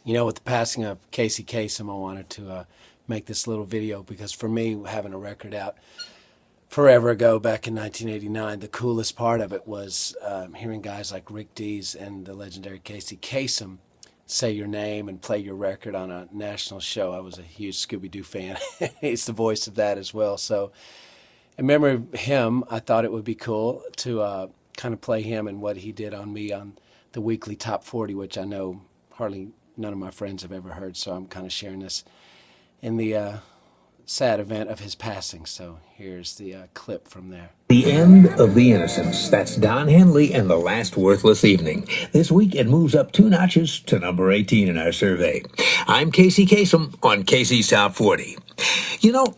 With the passing of Casey Kasem, I wanted to make this little video because for me, having a record out forever ago, back in 1989, the coolest part of it was hearing guys like Rick Dees and the legendary Casey Kasem say your name and play your record on a national show. I was a huge Scooby-Doo fan. He's the voice of that as well. So in memory of him, I thought it would be cool to kind of play him and what he did on me on the weekly Top 40, which I know hardly none of my friends have ever heard. So I'm kind of sharing this in the sad event of his passing. So here's the clip from there. The End of the Innocents. That's Don Henley and The Last Worthless Evening. This week it moves up 2 notches to number 18 in our survey. I'm Casey Kasem on Casey's Top 40.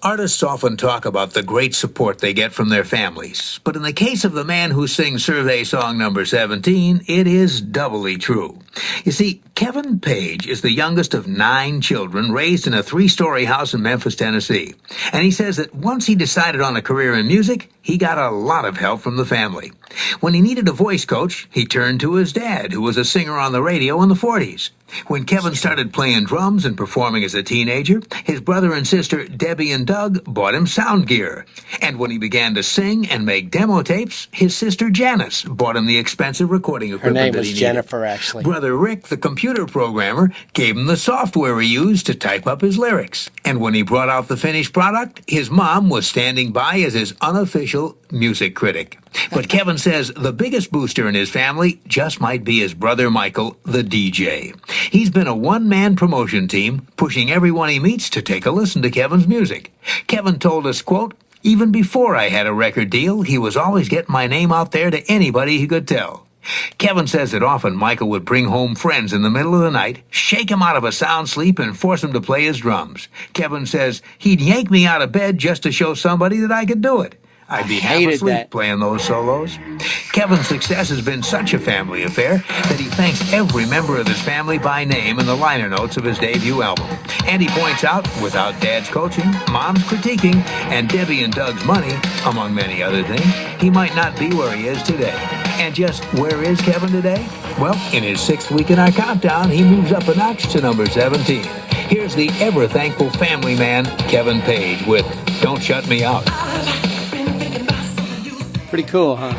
Artists often talk about the great support they get from their families. But in the case of the man who sings survey song number 17, it is doubly true. You see, Kevin Paige is the youngest of 9 children raised in a 3-story house in Memphis, Tennessee. And he says that once he decided on a career in music, he got a lot of help from the family. When he needed a voice coach, he turned to his dad, who was a singer on the radio in the 40s. When Kevin started playing drums and performing as a teenager, his brother and sister Debbie and Doug bought him sound gear. And when he began to sing and make demo tapes, his sister Janice bought him the expensive recording equipment. Her name that was he needed. Jennifer, actually. Brother Rick, the computer programmer, gave him the software he used to type up his lyrics. And when he brought out the finished product, his mom was standing by as his unofficial music critic. But Kevin says the biggest booster in his family just might be his brother Michael, the DJ. He's been a one-man promotion team, pushing everyone he meets to take a listen to Kevin's music. Kevin told us, quote, "Even before I had a record deal, he was always getting my name out there to anybody he could tell." Kevin says that often Michael would bring home friends in the middle of the night, shake him out of a sound sleep, and force him to play his drums. Kevin says he'd yank me out of bed just to show somebody that I could do it. I'd be half asleep playing those solos. Kevin's success has been such a family affair that he thanks every member of his family by name in the liner notes of his debut album. And he points out, without Dad's coaching, Mom's critiquing, and Debbie and Doug's money, among many other things, he might not be where he is today. And just where is Kevin today? Well, in his 6th week in our countdown, he moves up a notch to number 17. Here's the ever-thankful family man, Kevin Paige, with Don't Shut Me Out. Pretty cool, huh?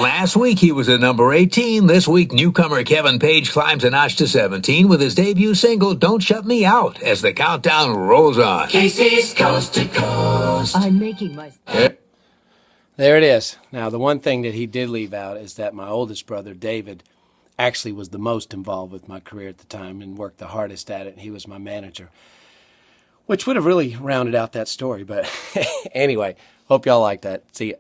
Last week he was at number 18. This week newcomer Kevin Paige climbs a notch to 17 with his debut single Don't Shut Me Out as the countdown rolls on. Casey's Coast to Coast. I'm making my... There it is. Now, the one thing that he did leave out is that my oldest brother, David, actually was the most involved with my career at the time and worked the hardest at it. He was my manager, which would have really rounded out that story. But anyway, hope y'all like that. See ya.